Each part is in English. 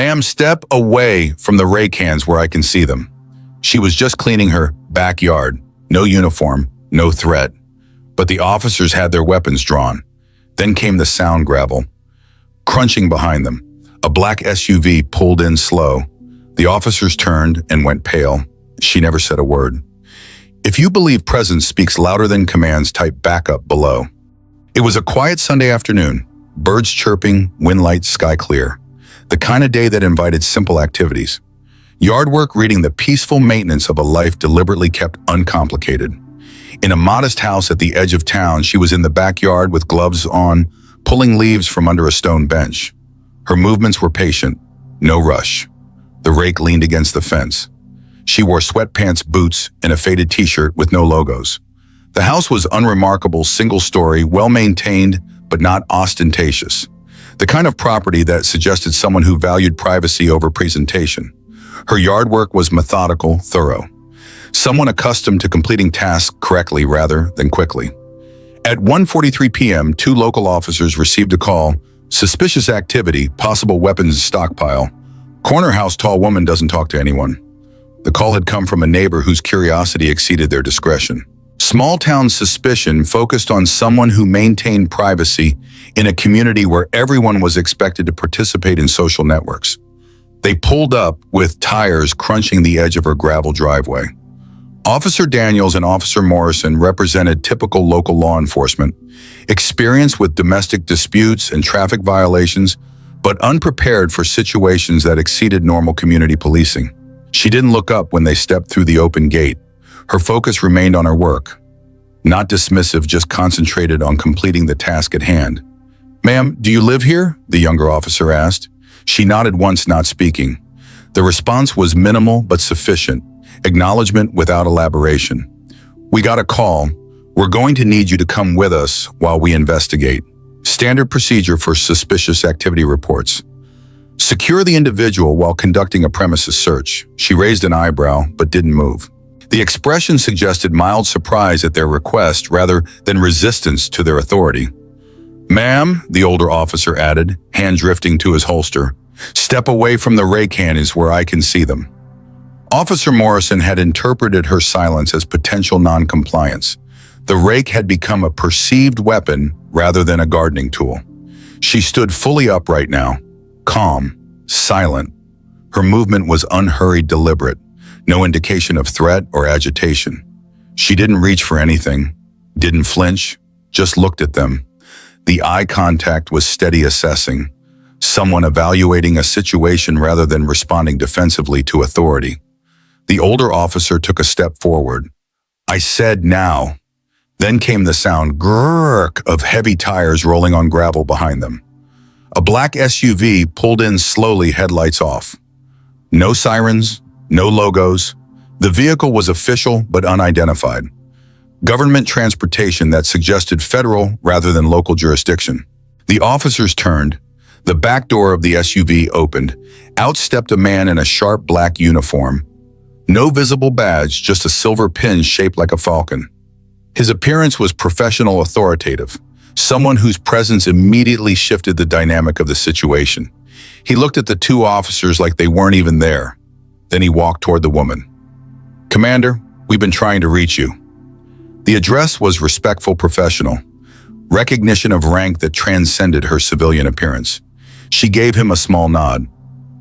Ma'am, step away from the rake hands where I can see them. She was just cleaning her backyard. No uniform, no threat. But the officers had their weapons drawn. Then came the sound gravel. Crunching behind them, a black SUV pulled in slow. The officers turned and went pale. She never said a word. If you believe presence speaks louder than commands, type backup below. It was a quiet Sunday afternoon. Birds chirping, wind light, sky clear. The kind of day that invited simple activities. Yard work reading the peaceful maintenance of a life deliberately kept uncomplicated. In a modest house at the edge of town, she was in the backyard with gloves on, pulling leaves from under a stone bench. Her movements were patient, no rush. The rake leaned against the fence. She wore sweatpants, boots, and a faded t-shirt with no logos. The house was unremarkable, single-story, well-maintained, but not ostentatious. The kind of property that suggested someone who valued privacy over presentation. Her yard work was methodical, thorough. Someone accustomed to completing tasks correctly rather than quickly. At 1:43 p.m., 2 local officers received a call. Suspicious activity, possible weapons stockpile. Corner house tall woman doesn't talk to anyone. The call had come from a neighbor whose curiosity exceeded their discretion. Small town suspicion focused on someone who maintained privacy in a community where everyone was expected to participate in social networks. They pulled up with tires crunching the edge of her gravel driveway. Officer Daniels and Officer Morrison represented typical local law enforcement, experienced with domestic disputes and traffic violations, but unprepared for situations that exceeded normal community policing. She didn't look up when they stepped through the open gate. Her focus remained on her work. Not dismissive, just concentrated on completing the task at hand. "Ma'am, do you live here?" the younger officer asked. She nodded once, not speaking. The response was minimal but sufficient, acknowledgement without elaboration. "We got a call. We're going to need you to come with us while we investigate." Standard procedure for suspicious activity reports. "Secure the individual while conducting a premises search." She raised an eyebrow but didn't move. The expression suggested mild surprise at their request rather than resistance to their authority. "Ma'am," the older officer added, hand drifting to his holster, "step away from the rake hands where I can see them." Officer Morrison had interpreted her silence as potential non-compliance. The rake had become a perceived weapon rather than a gardening tool. She stood fully upright now, calm, silent. Her movement was unhurried, deliberate, no indication of threat or agitation. She didn't reach for anything, didn't flinch, just looked at them. The eye contact was steady, assessing, someone evaluating a situation rather than responding defensively to authority. The older officer took a step forward. "I said now." Then came the sound grrrk of heavy tires rolling on gravel behind them. A black SUV pulled in slowly, headlights off. No sirens, no logos. The vehicle was official but unidentified. Government transportation that suggested federal rather than local jurisdiction. The officers turned. The back door of the SUV opened. Out stepped a man in a sharp black uniform. No visible badge, just a silver pin shaped like a falcon. His appearance was professional, authoritative, someone whose presence immediately shifted the dynamic of the situation. He looked at the 2 officers like they weren't even there. Then he walked toward the woman. "Commander, we've been trying to reach you." The address was respectful, professional, recognition of rank that transcended her civilian appearance. She gave him a small nod.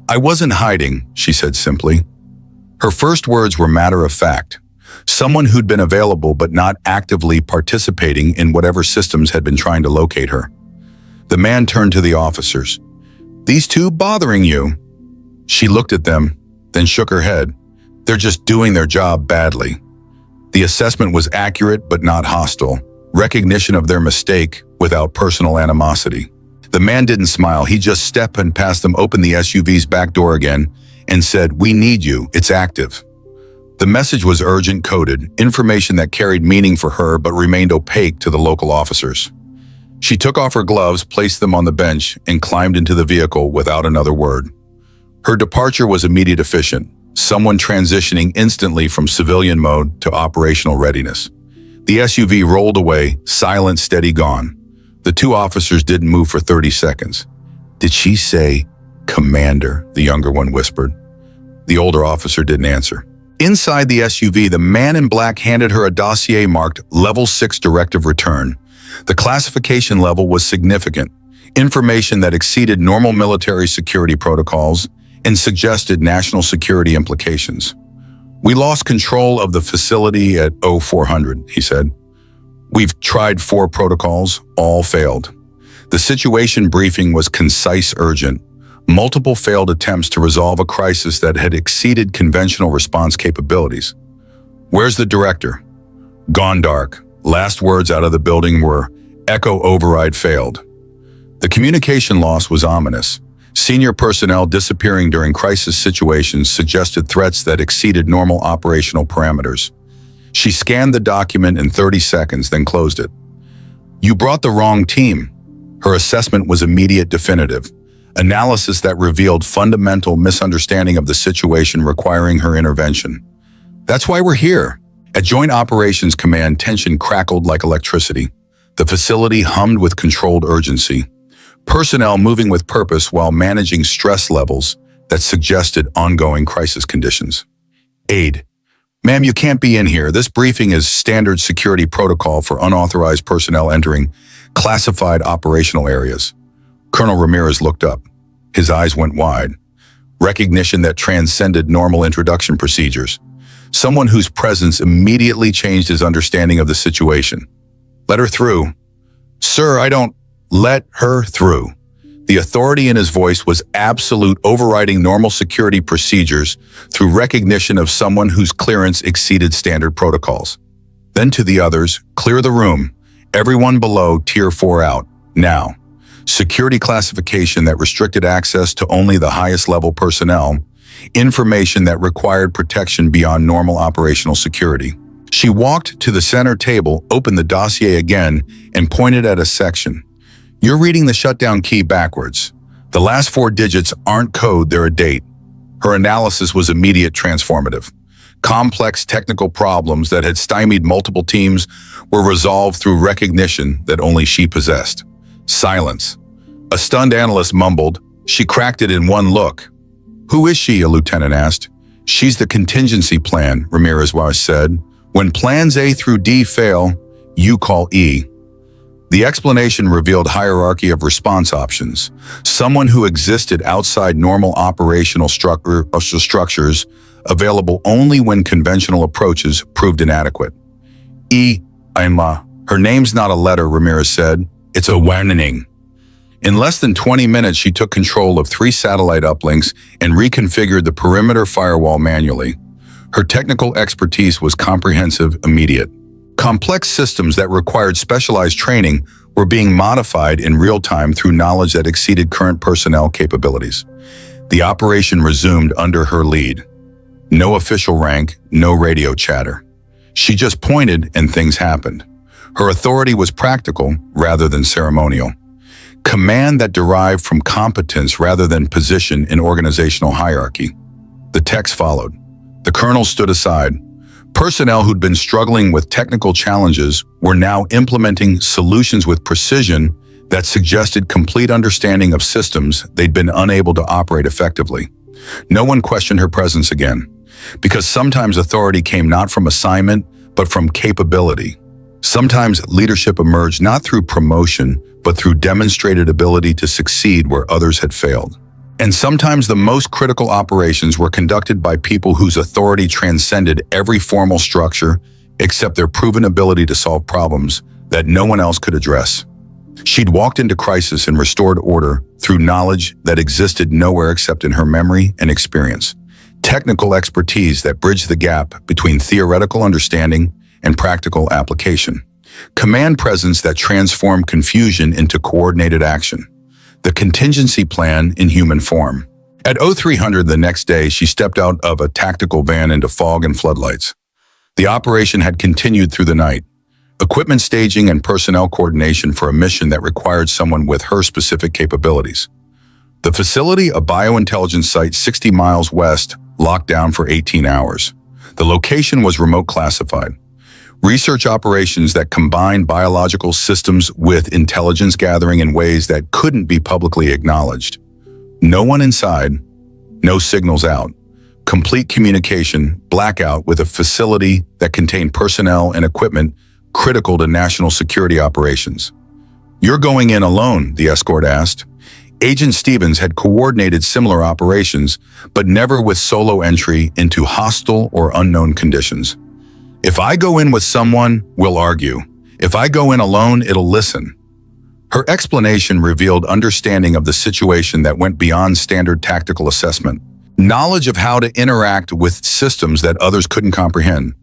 "I wasn't hiding," she said simply. Her first words were matter of fact. Someone who'd been available but not actively participating in whatever systems had been trying to locate her. The man turned to the officers. "These 2 bothering you?" She looked at them, then shook her head. "They're just doing their job badly." The assessment was accurate but not hostile. Recognition of their mistake without personal animosity. The man didn't smile. He just stepped and past them, opened the SUV's back door again, and said, "We need you. It's active." The message was urgent, coded, information that carried meaning for her but remained opaque to the local officers. She took off her gloves, placed them on the bench, and climbed into the vehicle without another word. Her departure was immediate, efficient, someone transitioning instantly from civilian mode to operational readiness. The SUV rolled away, silent, steady, gone. The 2 officers didn't move for 30 seconds. Did she say "Commander," the younger one whispered. The older officer didn't answer. Inside the SUV, the man in black handed her a dossier marked Level 6 Directive Return. The classification level was significant, information that exceeded normal military security protocols and suggested national security implications. "We lost control of the facility at 0400, he said. "We've tried 4 protocols, all failed." The situation briefing was concise, urgent. Multiple failed attempts to resolve a crisis that had exceeded conventional response capabilities. "Where's the director?" "Gone dark." Last words out of the building were, "Echo override failed." The communication loss was ominous. Senior personnel disappearing during crisis situations suggested threats that exceeded normal operational parameters. She scanned the document in 30 seconds, then closed it. "You brought the wrong team." Her assessment was immediate, definitive. Analysis that revealed fundamental misunderstanding of the situation requiring her intervention. "That's why we're here." At Joint Operations Command, tension crackled like electricity. The facility hummed with controlled urgency. Personnel moving with purpose while managing stress levels that suggested ongoing crisis conditions. "Aide, ma'am, you can't be in here. This briefing is standard security protocol for unauthorized personnel entering classified operational areas." Colonel Ramirez looked up. His eyes went wide. Recognition that transcended normal introduction procedures. Someone whose presence immediately changed his understanding of the situation. "Let her through." "Sir, I don't..." "Let her through." The authority in his voice was absolute, overriding normal security procedures through recognition of someone whose clearance exceeded standard protocols. Then to the others, "Clear the room. Everyone below Tier 4 out. Now." Security classification that restricted access to only the highest level personnel, information that required protection beyond normal operational security. She walked to the center table, opened the dossier again, and pointed at a section. "You're reading the shutdown key backwards. The last 4 digits aren't code, they're a date." Her analysis was immediate, transformative. Complex technical problems that had stymied multiple teams were resolved through recognition that only she possessed. Silence. A stunned analyst mumbled, "She cracked it in one look." "Who is she?" a lieutenant asked. "She's the contingency plan," Ramirez said. "When plans A through D fail, you call E." The explanation revealed hierarchy of response options. Someone who existed outside normal operational structures, available only when conventional approaches proved inadequate. "E. Ainma." "Her name's not a letter," Ramirez said. "It's a warning." In less than 20 minutes, she took control of 3 satellite uplinks and reconfigured the perimeter firewall manually. Her technical expertise was comprehensive, immediate. Complex systems that required specialized training were being modified in real time through knowledge that exceeded current personnel capabilities. The operation resumed under her lead. No official rank, no radio chatter. She just pointed and things happened. Her authority was practical rather than ceremonial. Command that derived from competence rather than position in organizational hierarchy. The text followed. The colonel stood aside. Personnel who'd been struggling with technical challenges were now implementing solutions with precision that suggested complete understanding of systems they'd been unable to operate effectively. No one questioned her presence again, because sometimes authority came not from assignment, but from capability. Sometimes leadership emerged not through promotion, but through demonstrated ability to succeed where others had failed. And sometimes the most critical operations were conducted by people whose authority transcended every formal structure except their proven ability to solve problems that no one else could address. She'd walked into crisis and restored order through knowledge that existed nowhere except in her memory and experience. Technical expertise that bridged the gap between theoretical understanding and practical application. Command presence that transformed confusion into coordinated action. The contingency plan in human form. At 0300 the next day, she stepped out of a tactical van into fog and floodlights. The operation had continued through the night. Equipment staging and personnel coordination for a mission that required someone with her specific capabilities. The facility, a biointelligence site 60 miles west, locked down for 18 hours. The location was remote classified. Research operations that combined biological systems with intelligence gathering in ways that couldn't be publicly acknowledged. No one inside, no signals out. Complete communication blackout with a facility that contained personnel and equipment critical to national security operations. "You're going in alone?" the escort asked. Agent Stevens had coordinated similar operations, but never with solo entry into hostile or unknown conditions. "If I go in with someone, we'll argue. If I go in alone, it'll listen." Her explanation revealed understanding of the situation that went beyond standard tactical assessment, knowledge of how to interact with systems that others couldn't comprehend.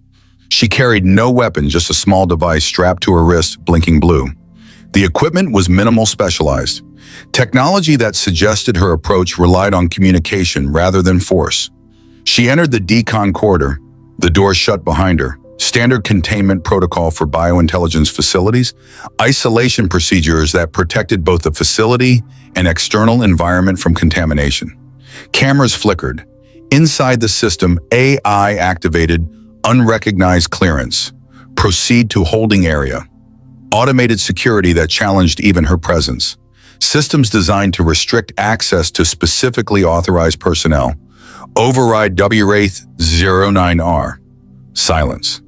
She carried no weapon, just a small device strapped to her wrist, blinking blue. The equipment was minimal specialized. Technology that suggested her approach relied on communication rather than force. She entered the decon corridor, the door shut behind her. Standard containment protocol for biointelligence facilities, isolation procedures that protected both the facility and external environment from contamination. Cameras flickered. Inside the system, AI activated unrecognized clearance. Proceed to holding area. Automated security that challenged even her presence. Systems designed to restrict access to specifically authorized personnel. Override WRAITH 09R. Silence.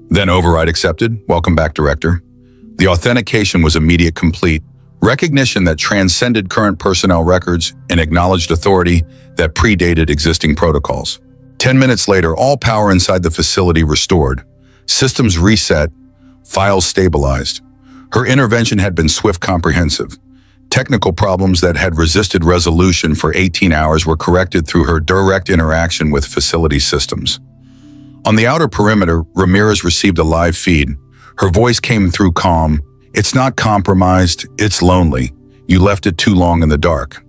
Then override accepted. Welcome back, Director. The authentication was immediate, complete. Recognition that transcended current personnel records and acknowledged authority that predated existing protocols. 10 minutes later, all power inside the facility restored. Systems reset. Files stabilized. Her intervention had been swift, comprehensive. Technical problems that had resisted resolution for 18 hours were corrected through her direct interaction with facility systems. On the outer perimeter, Ramirez received a live feed. Her voice came through calm. "It's not compromised, it's lonely. You left it too long in the dark."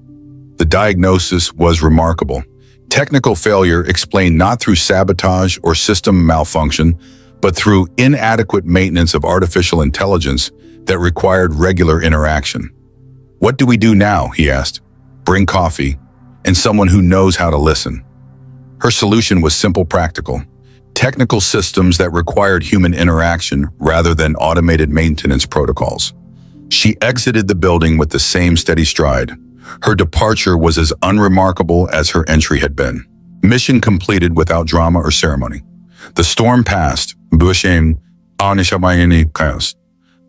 The diagnosis was remarkable. Technical failure explained not through sabotage or system malfunction, but through inadequate maintenance of artificial intelligence that required regular interaction. "What do we do now?" he asked. "Bring coffee and someone who knows how to listen." Her solution was simple, practical. Technical systems that required human interaction rather than automated maintenance protocols. She exited the building with the same steady stride. Her departure was as unremarkable as her entry had been. Mission completed without drama or ceremony. The storm passed.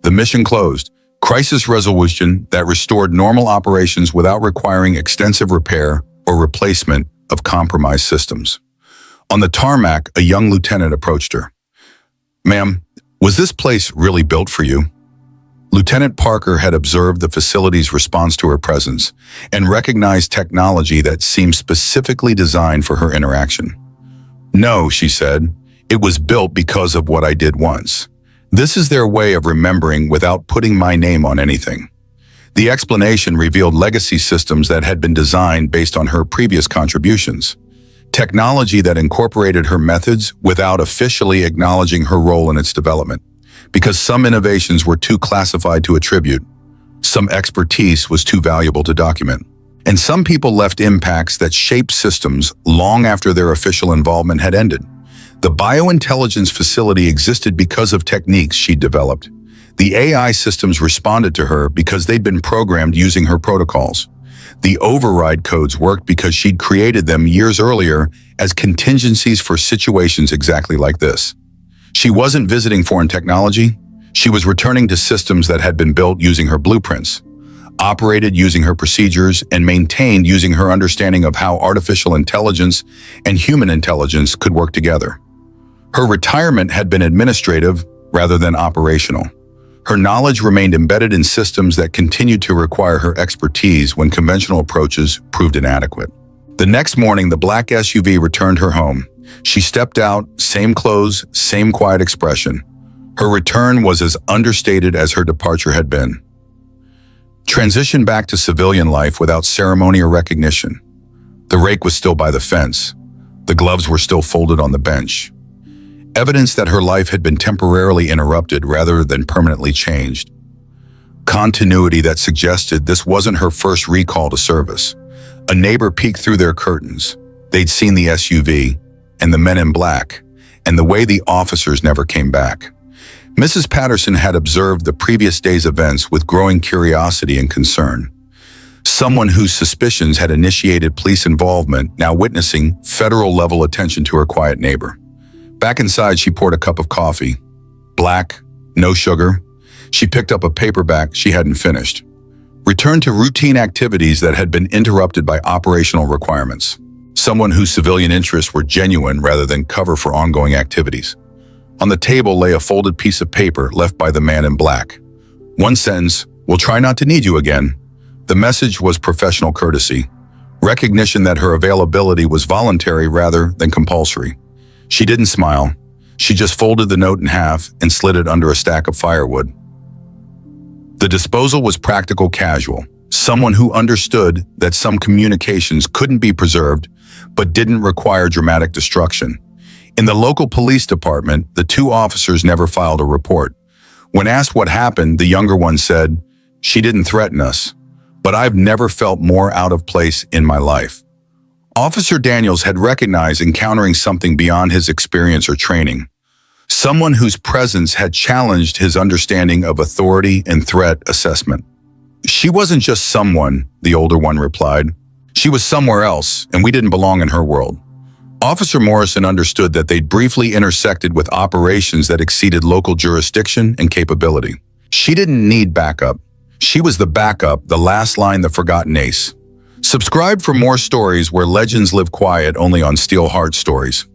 The mission closed. Crisis resolution that restored normal operations without requiring extensive repair or replacement of compromised systems. On the tarmac, a young lieutenant approached her. "Ma'am, was this place really built for you?" Lieutenant Parker had observed the facility's response to her presence and recognized technology that seemed specifically designed for her interaction. "No," she said, "it was built because of what I did once. This is their way of remembering without putting my name on anything." The explanation revealed legacy systems that had been designed based on her previous contributions. Technology that incorporated her methods without officially acknowledging her role in its development. Because some innovations were too classified to attribute, some expertise was too valuable to document, and some people left impacts that shaped systems long after their official involvement had ended. The biointelligence facility existed because of techniques she'd developed. The AI systems responded to her because they'd been programmed using her protocols. The override codes worked because she'd created them years earlier as contingencies for situations exactly like this. She wasn't visiting foreign technology. She was returning to systems that had been built using her blueprints, operated using her procedures, and maintained using her understanding of how artificial intelligence and human intelligence could work together. Her retirement had been administrative rather than operational. Her knowledge remained embedded in systems that continued to require her expertise when conventional approaches proved inadequate. The next morning, the black SUV returned her home. She stepped out, same clothes, same quiet expression. Her return was as understated as her departure had been. Transition back to civilian life without ceremony or recognition. The rake was still by the fence. The gloves were still folded on the bench. Evidence that her life had been temporarily interrupted rather than permanently changed. Continuity that suggested this wasn't her first recall to service. A neighbor peeked through their curtains. They'd seen the SUV, and the men in black, and the way the officers never came back. Mrs. Patterson had observed the previous day's events with growing curiosity and concern. Someone whose suspicions had initiated police involvement, now witnessing federal-level attention to her quiet neighbor. Back inside, she poured a cup of coffee. Black, no sugar. She picked up a paperback she hadn't finished. Returned to routine activities that had been interrupted by operational requirements. Someone whose civilian interests were genuine rather than cover for ongoing activities. On the table lay a folded piece of paper left by the man in black. One sentence, "We'll try not to need you again." The message was professional courtesy, recognition that her availability was voluntary rather than compulsory. She didn't smile. She just folded the note in half and slid it under a stack of firewood. The disposal was practical casual, someone who understood that some communications couldn't be preserved but didn't require dramatic destruction. In the local police department, the two officers never filed a report. When asked what happened, the younger one said, "She didn't threaten us, but I've never felt more out of place in my life." Officer Daniels had recognized encountering something beyond his experience or training. Someone whose presence had challenged his understanding of authority and threat assessment. "She wasn't just someone," the older one replied. "She was somewhere else, and we didn't belong in her world." Officer Morrison understood that they'd briefly intersected with operations that exceeded local jurisdiction and capability. She didn't need backup. She was the backup, the last line, the forgotten ace. Subscribe for more stories where legends live quiet only on Steel Heart Stories.